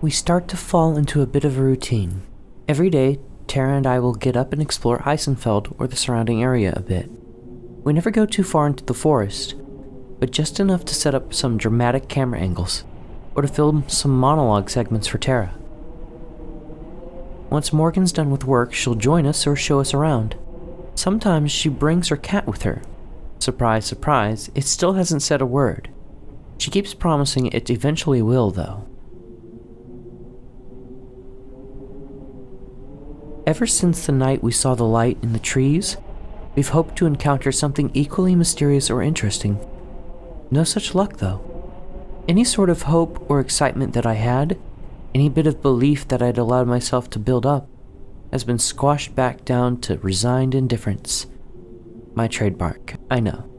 We start to fall into a bit of a routine. Every day, Tara and I will get up and explore Eysenfeld or the surrounding area a bit. We never go too far into the forest, but just enough to set up some dramatic camera angles, or to film some monologue segments for Tara. Once Morgan's done with work, she'll join us or show us around. Sometimes she brings her cat with her. Surprise, surprise, it still hasn't said a word. She keeps promising it eventually will, though. Ever since the night we saw the light in the trees, we've hoped to encounter something equally mysterious or interesting. No such luck, though. Any sort of hope or excitement that I had, any bit of belief that I'd allowed myself to build up, has been squashed back down to resigned indifference. My trademark, I know.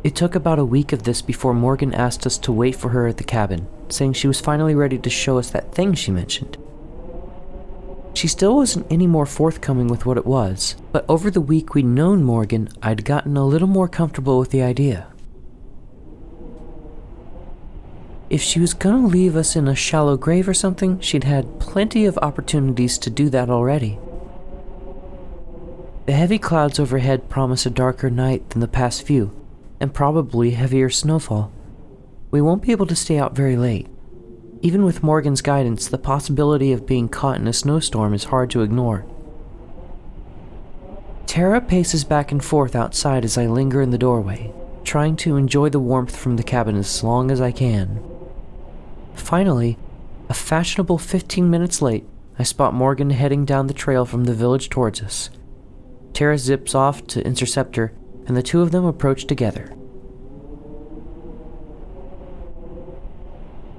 It took about a week of this before Morgan asked us to wait for her at the cabin, saying she was finally ready to show us that thing she mentioned. She still wasn't any more forthcoming with what it was, but over the week we'd known Morgan, I'd gotten a little more comfortable with the idea. If she was gonna leave us in a shallow grave or something, she'd had plenty of opportunities to do that already. The heavy clouds overhead promise a darker night than the past few, and probably heavier snowfall. We won't be able to stay out very late. Even with Morgan's guidance, the possibility of being caught in a snowstorm is hard to ignore. Tara paces back and forth outside as I linger in the doorway, trying to enjoy the warmth from the cabin as long as I can. Finally, a fashionable 15 minutes late, I spot Morgan heading down the trail from the village towards us. Tara zips off to intercept her, and the two of them approach together.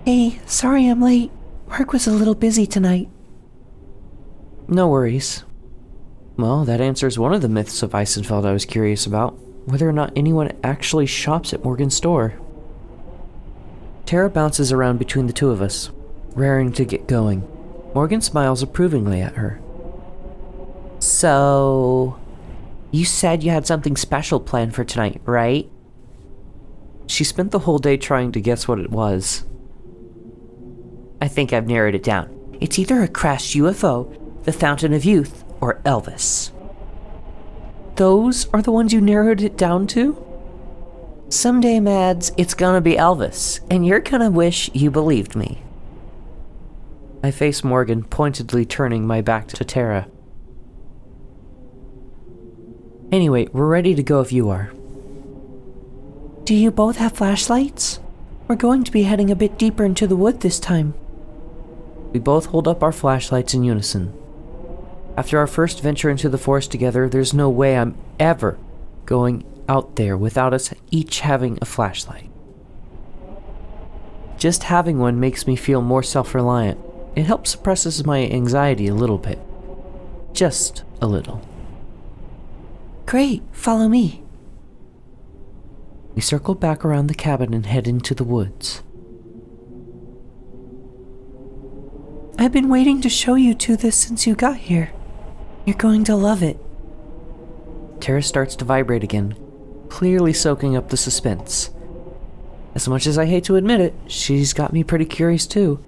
Hey, sorry I'm late. Work was a little busy tonight. No worries. Well, that answers one of the myths of Eysenfeld I was curious about, whether or not anyone actually shops at Morgan's store. Tara bounces around between the two of us, raring to get going. Morgan smiles approvingly at her. So, you said you had something special planned for tonight, right? She spent the whole day trying to guess what it was. I think I've narrowed it down. It's either a crashed UFO, the Fountain of Youth, or Elvis. Those are the ones you narrowed it down to? Someday, Mads, it's gonna be Elvis, and you're gonna wish you believed me. I face Morgan, pointedly turning my back to Tara. Anyway, we're ready to go if you are. Do you both have flashlights? We're going to be heading a bit deeper into the wood this time. We both hold up our flashlights in unison. After our first venture into the forest together, there's no way I'm ever going out there without us each having a flashlight. Just having one makes me feel more self-reliant. It helps suppresses my anxiety a little bit. Just a little. Great, follow me. We circle back around the cabin and head into the woods. I've been waiting to show you two this since you got here. You're going to love it. Tara starts to vibrate again, clearly soaking up the suspense. As much as I hate to admit it, she's got me pretty curious too.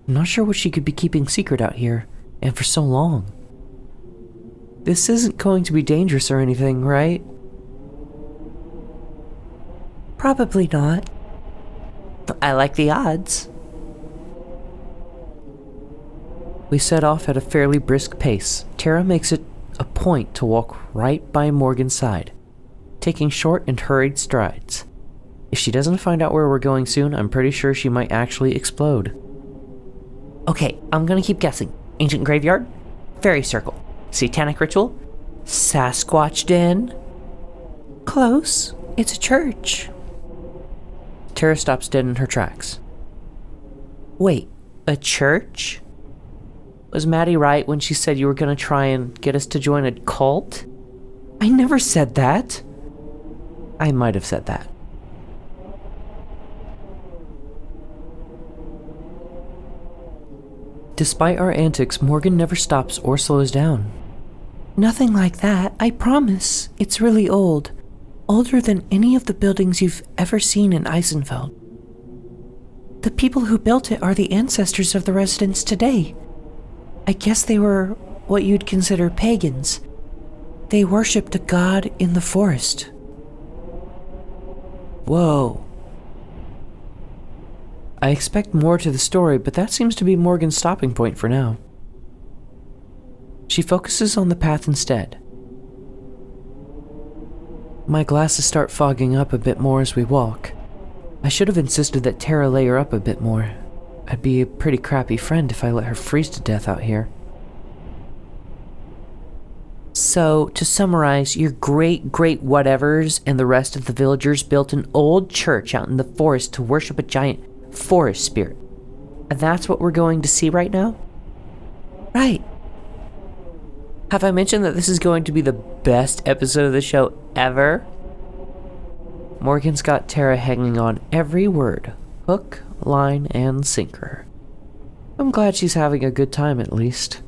I'm not sure what she could be keeping secret out here, and for so long. This isn't going to be dangerous or anything, right? Probably not. I like the odds. We set off at a fairly brisk pace. Tara makes it a point to walk right by Morgan's side, taking short and hurried strides. If she doesn't find out where we're going soon, I'm pretty sure she might actually explode. Okay, I'm gonna keep guessing. Ancient graveyard? Fairy circle? Satanic ritual? Sasquatch den? Close. It's a church. Tara stops dead in her tracks. Wait, a church? Was Maddie right when she said you were going to try and get us to join a cult? I never said that. I might have said that. Despite our antics, Morgan never stops or slows down. Nothing like that, I promise. It's really old. Older than any of the buildings you've ever seen in Eysenfeld. The people who built it are the ancestors of the residents today. I guess they were what you'd consider pagans. They worshipped a god in the forest. Whoa. I expect more to the story, but that seems to be Morgan's stopping point for now. She focuses on the path instead. My glasses start fogging up a bit more as we walk. I should have insisted that Tara layer up a bit more. I'd be a pretty crappy friend if I let her freeze to death out here. So, to summarize, your great whatevers and the rest of the villagers built an old church out in the forest to worship a giant forest spirit. And that's what we're going to see right now? Right. Have I mentioned that this is going to be the best episode of the show ever? Morgan's got Tara hanging on every word, hook, line, and sinker. I'm glad she's having a good time at least.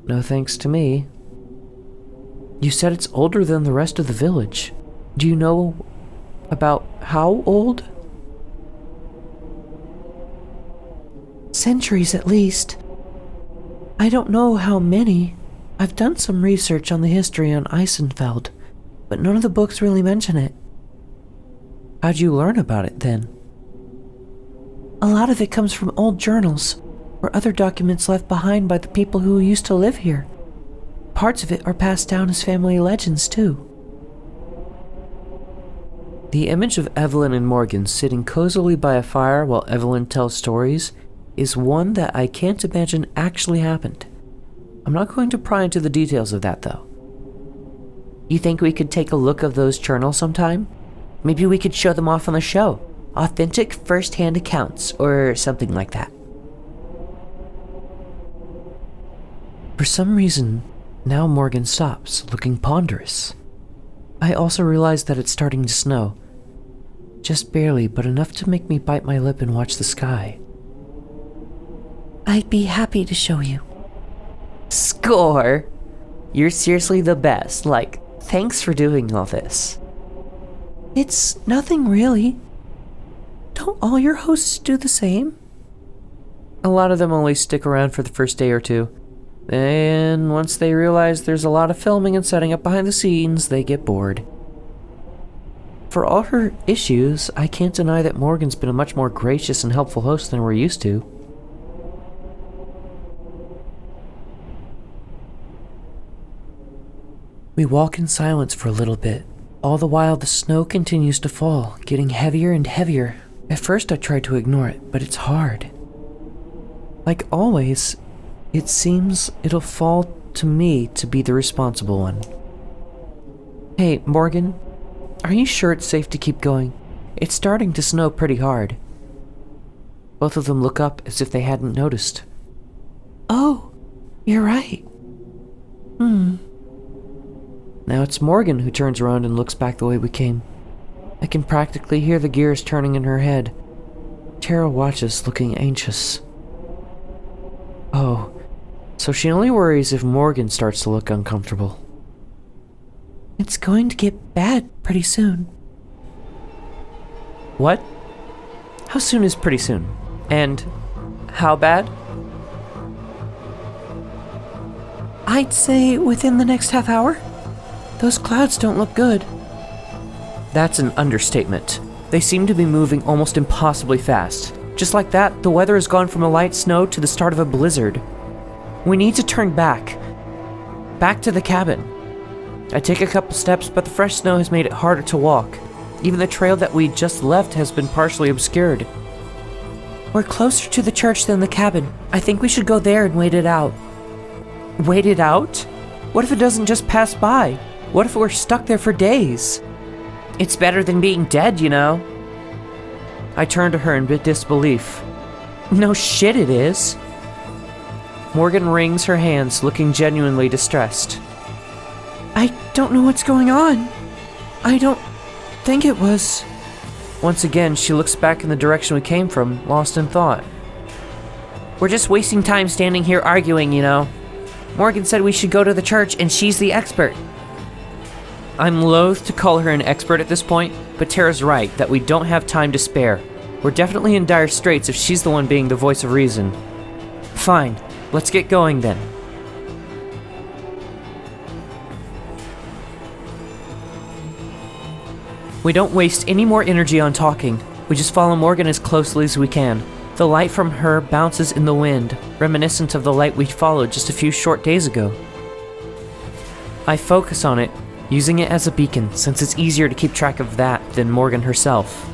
No thanks to me. You said it's older than the rest of the village. Do you know about how old? Centuries at least. I don't know how many. I've done some research on the history on Eysenfeld, but none of the books really mention it. How'd you learn about it then? A lot of it comes from old journals, or other documents left behind by the people who used to live here. Parts of it are passed down as family legends, too. The image of Evelyn and Morgan sitting cozily by a fire while Evelyn tells stories is one that I can't imagine actually happened. I'm not going to pry into the details of that, though. You think we could take a look of those journals sometime? Maybe we could show them off on the show. Authentic first-hand accounts, or something like that. For some reason, now Morgan stops, looking ponderous. I also realize that it's starting to snow. Just barely, but enough to make me bite my lip and watch the sky. I'd be happy to show you. Score! You're seriously the best. Like, thanks for doing all this. It's nothing really. Don't all your hosts do the same? A lot of them only stick around for the first day or two. Then, once they realize there's a lot of filming and setting up behind the scenes, they get bored. For all her issues, I can't deny that Morgan's been a much more gracious and helpful host than we're used to. We walk in silence for a little bit. All the while, the snow continues to fall, getting heavier and heavier. At first, I try to ignore it, but it's hard. Like always, it seems it'll fall to me to be the responsible one. Hey, Morgan, are you sure it's safe to keep going? It's starting to snow pretty hard. Both of them look up as if they hadn't noticed. Oh, you're right. Now it's Morgan who turns around and looks back the way we came. I can practically hear the gears turning in her head. Tara watches, looking anxious. Oh, so she only worries if Morgan starts to look uncomfortable. It's going to get bad pretty soon. What? How soon is pretty soon? And how bad? I'd say within the next half hour. Those clouds don't look good. That's an understatement. They seem to be moving almost impossibly fast. Just like that, the weather has gone from a light snow to the start of a blizzard. We need to turn back. Back to the cabin. I take a couple steps, but the fresh snow has made it harder to walk. Even the trail that we just left has been partially obscured. We're closer to the church than the cabin. I think we should go there and wait it out. Wait it out? What if it doesn't just pass by? What if we're stuck there for days? It's better than being dead, you know. I turn to her in disbelief. No shit it is. Morgan wrings her hands, looking genuinely distressed. I don't know what's going on. I don't think it was. Once again, she looks back in the direction we came from, lost in thought. We're just wasting time standing here arguing, you know. Morgan said we should go to the church, and she's the expert. I'm loath to call her an expert at this point, but Tara's right that we don't have time to spare. We're definitely in dire straits if she's the one being the voice of reason. Fine, let's get going then. We don't waste any more energy on talking. We just follow Morgan as closely as we can. The light from her bounces in the wind, reminiscent of the light we followed just a few short days ago. I focus on it, using it as a beacon, since it's easier to keep track of that than Morgan herself.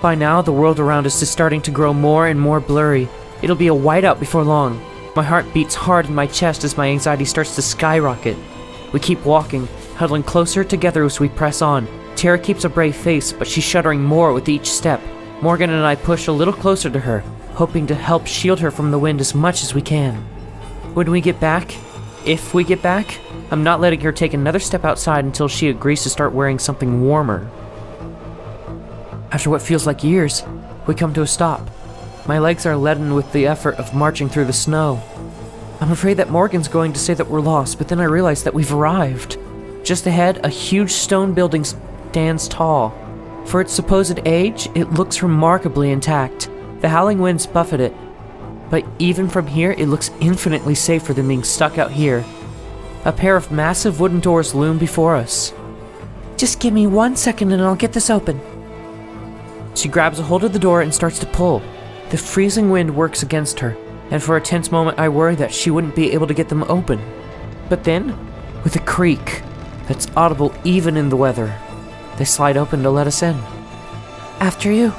By now, the world around us is starting to grow more and more blurry. It'll be a whiteout before long. My heart beats hard in my chest as my anxiety starts to skyrocket. We keep walking, huddling closer together as we press on. Tara keeps a brave face, but she's shuddering more with each step. Morgan and I push a little closer to her, hoping to help shield her from the wind as much as we can. When we get back, if we get back, I'm not letting her take another step outside until she agrees to start wearing something warmer. After what feels like years, we come to a stop. My legs are leaden with the effort of marching through the snow. I'm afraid that Morgan's going to say that we're lost, but then I realize that we've arrived. Just ahead, a huge stone building stands tall. For its supposed age, it looks remarkably intact. The howling winds buffet it. But even from here, it looks infinitely safer than being stuck out here. A pair of massive wooden doors loom before us. Just give me 1 second and I'll get this open. She grabs a hold of the door and starts to pull. The freezing wind works against her, and for a tense moment I worry that she wouldn't be able to get them open. But then, with a creak that's audible even in the weather, they slide open to let us in. After you.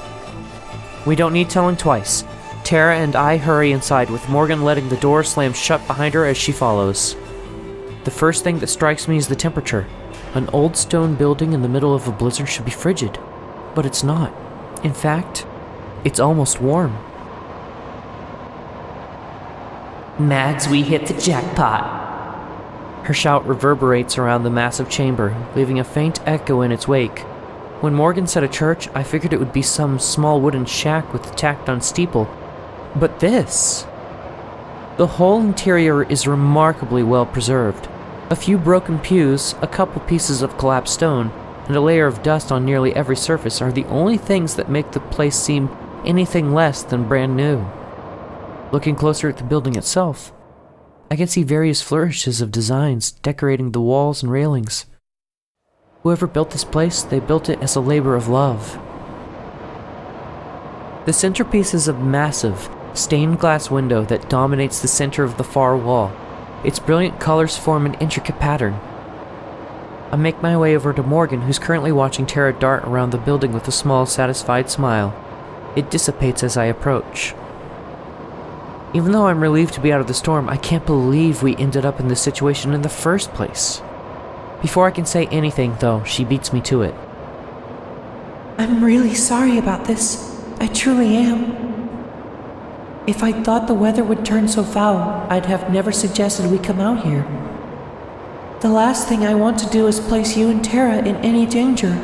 We don't need telling twice. Tara and I hurry inside, with Morgan letting the door slam shut behind her as she follows. The first thing that strikes me is the temperature. An old stone building in the middle of a blizzard should be frigid, but it's not. In fact, it's almost warm. Mags, we hit the jackpot. Her shout reverberates around the massive chamber, leaving a faint echo in its wake. When Morgan said a church, I figured it would be some small wooden shack with a tacked-on steeple. But this... The whole interior is remarkably well preserved. A few broken pews, a couple pieces of collapsed stone, and a layer of dust on nearly every surface are the only things that make the place seem anything less than brand new. Looking closer at the building itself, I can see various flourishes of designs decorating the walls and railings. Whoever built this place, they built it as a labor of love. The centerpiece is a massive, stained glass window that dominates the center of the far wall. Its brilliant colors form an intricate pattern. I make my way over to Morgan, who's currently watching Tara dart around the building with a small, satisfied smile. It dissipates as I approach. Even though I'm relieved to be out of the storm, I can't believe we ended up in this situation in the first place. Before I can say anything, though, she beats me to it. I'm really sorry about this. I truly am. If I'd thought the weather would turn so foul, I'd have never suggested we come out here. The last thing I want to do is place you and Tara in any danger.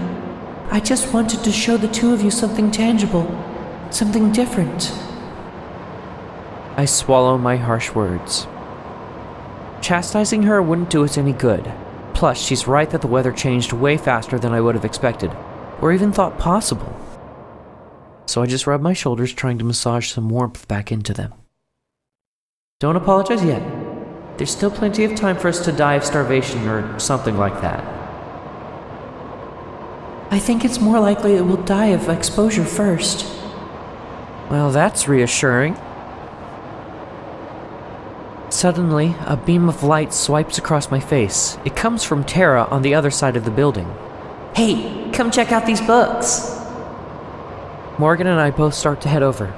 I just wanted to show the two of you something tangible, something different. I swallow my harsh words. Chastising her wouldn't do us any good. Plus, she's right that the weather changed way faster than I would have expected, or even thought possible. So I just rub my shoulders, trying to massage some warmth back into them. Don't apologize yet. There's still plenty of time for us to die of starvation or something like that. I think it's more likely it will die of exposure first. Well, that's reassuring. Suddenly, a beam of light swipes across my face. It comes from Tara on the other side of the building. Hey, come check out these books! Morgan and I both start to head over.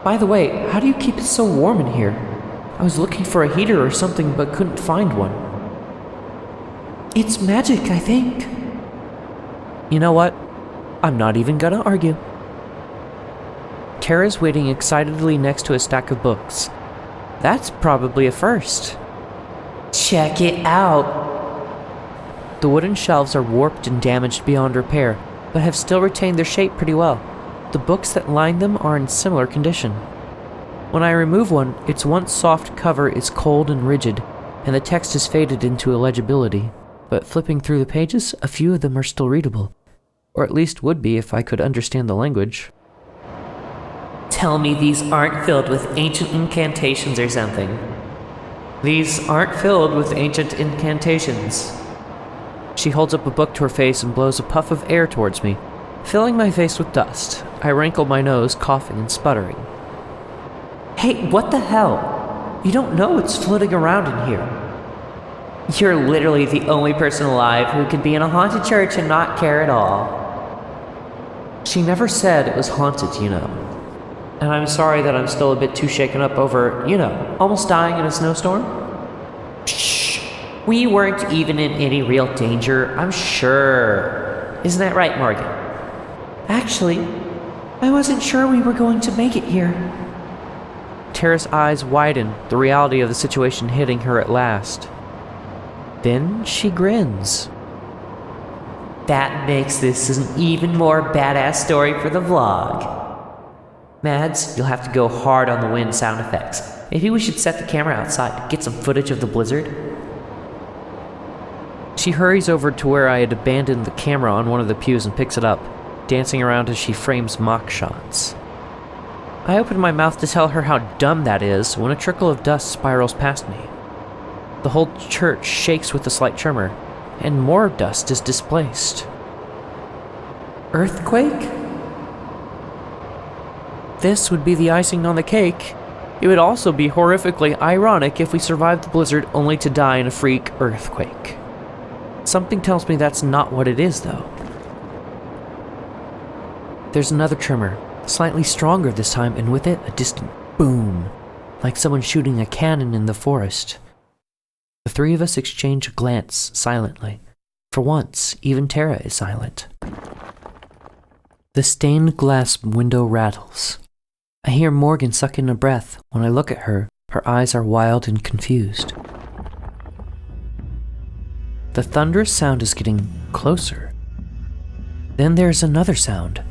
By the way, how do you keep it so warm in here? I was looking for a heater or something but couldn't find one. It's magic, I think. You know what? I'm not even gonna argue. Tara's waiting excitedly next to a stack of books. That's probably a first. Check it out! The wooden shelves are warped and damaged beyond repair, but have still retained their shape pretty well. The books that line them are in similar condition. When I remove one, its once soft cover is cold and rigid, and the text has faded into illegibility, but flipping through the pages, a few of them are still readable. Or at least would be if I could understand the language. Tell me these aren't filled with ancient incantations or something. These aren't filled with ancient incantations. She holds up a book to her face and blows a puff of air towards me, filling my face with dust. I wrinkle my nose, coughing and sputtering. Hey, what the hell? You don't know it's floating around in here. You're literally the only person alive who could be in a haunted church and not care at all. She never said it was haunted, you know. And I'm sorry that I'm still a bit too shaken up over, almost dying in a snowstorm. Shh. We weren't even in any real danger, I'm sure. Isn't that right, Morgan? Actually, I wasn't sure we were going to make it here. Tara's eyes widen, the reality of the situation hitting her at last. Then she grins. That makes this an even more badass story for the vlog. Mads, you'll have to go hard on the wind sound effects. Maybe we should set the camera outside, get some footage of the blizzard. She hurries over to where I had abandoned the camera on one of the pews and picks it up, dancing around as she frames mock shots. I open my mouth to tell her how dumb that is when a trickle of dust spirals past me. The whole church shakes with a slight tremor, and more dust is displaced. Earthquake? This would be the icing on the cake. It would also be horrifically ironic if we survived the blizzard only to die in a freak earthquake. Something tells me that's not what it is, though. There's another tremor, slightly stronger this time, and with it, a distant boom, like someone shooting a cannon in the forest. The three of us exchange a glance silently. For once, even Tara is silent. The stained glass window rattles. I hear Morgan suck in a breath. When I look at her, her eyes are wild and confused. The thunderous sound is getting closer. Then there's another sound,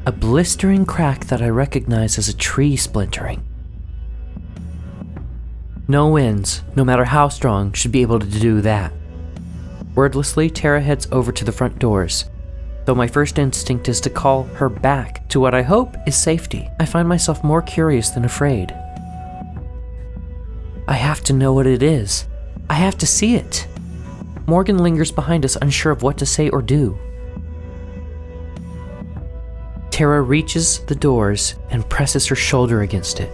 a blistering crack that I recognize as a tree splintering. No winds, no matter how strong, should be able to do that. Wordlessly, Tara heads over to the front doors. Though my first instinct is to call her back to what I hope is safety, I find myself more curious than afraid. I have to know what it is. I have to see it. Morgan lingers behind us, unsure of what to say or do. Tara reaches the doors and presses her shoulder against it.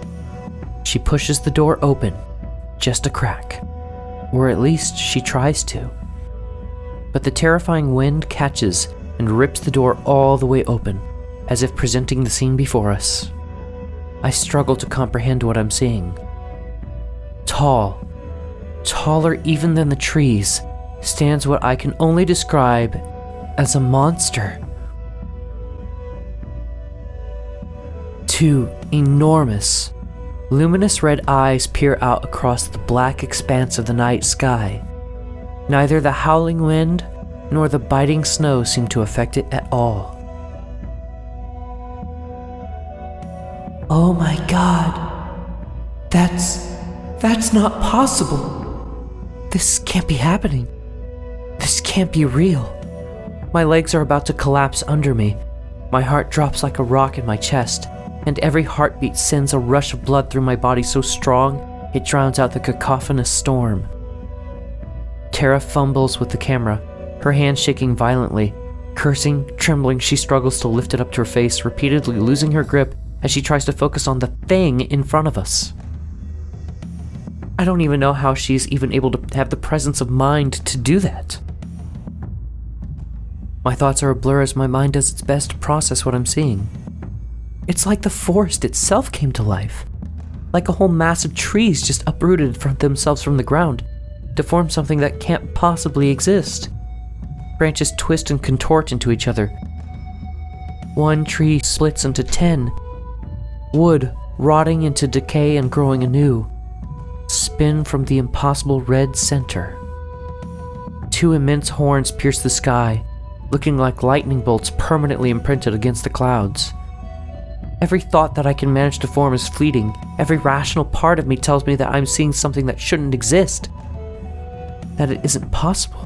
She pushes the door open, just a crack. Or at least she tries to. But the terrifying wind catches and rips the door all the way open, as if presenting the scene before us. I struggle to comprehend what I'm seeing. Tall, taller even than the trees, stands what I can only describe as a monster. Two enormous, luminous red eyes peer out across the black expanse of the night sky. Neither the howling wind nor the biting snow seem to affect it at all. Oh my god. That's not possible. This can't be happening. This can't be real. My legs are about to collapse under me. My heart drops like a rock in my chest, and every heartbeat sends a rush of blood through my body so strong it drowns out the cacophonous storm. Tara fumbles with the camera, her hand shaking violently. Cursing, trembling, she struggles to lift it up to her face, repeatedly losing her grip as she tries to focus on the thing in front of us. I don't even know how she's even able to have the presence of mind to do that. My thoughts are a blur as my mind does its best to process what I'm seeing. It's like the forest itself came to life. Like a whole mass of trees just uprooted from themselves from the ground to form something that can't possibly exist. Branches twist and contort into each other. One tree splits into 10. Wood, rotting into decay and growing anew, spin from the impossible red center. Two immense horns pierce the sky, looking like lightning bolts permanently imprinted against the clouds. Every thought that I can manage to form is fleeting. Every rational part of me tells me that I'm seeing something that shouldn't exist, that it isn't possible.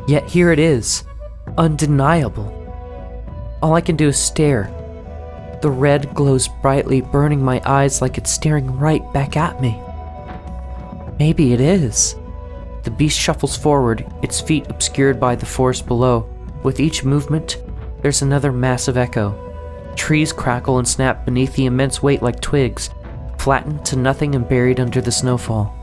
Yet here it is, undeniable. All I can do is stare. The red glows brightly, burning my eyes like it's staring right back at me. Maybe it is. The beast shuffles forward, its feet obscured by the forest below. With each movement, there's another massive echo. Trees crackle and snap beneath the immense weight like twigs, flattened to nothing and buried under the snowfall.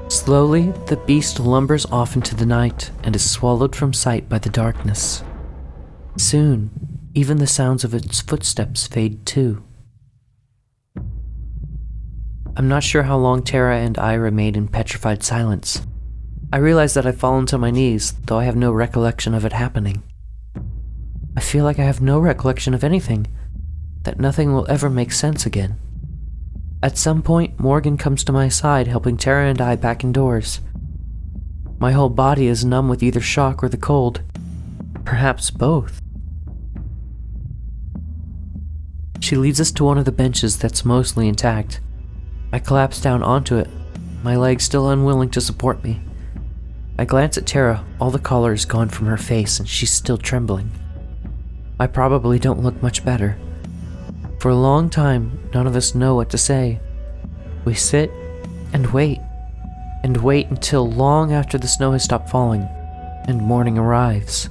Slowly, the beast lumbers off into the night and is swallowed from sight by the darkness. Soon, even the sounds of its footsteps fade too. I'm not sure how long Tara and I remained in petrified silence. I realize that I've fallen to my knees, though I have no recollection of it happening. I feel like I have no recollection of anything, that nothing will ever make sense again. At some point, Morgan comes to my side, helping Tara and I back indoors. My whole body is numb with either shock or the cold. Perhaps both. She leads us to one of the benches that's mostly intact. I collapse down onto it, my legs still unwilling to support me. I glance at Tara, all the color is gone from her face and she's still trembling. I probably don't look much better. For a long time, none of us know what to say. We sit and wait until long after the snow has stopped falling and morning arrives.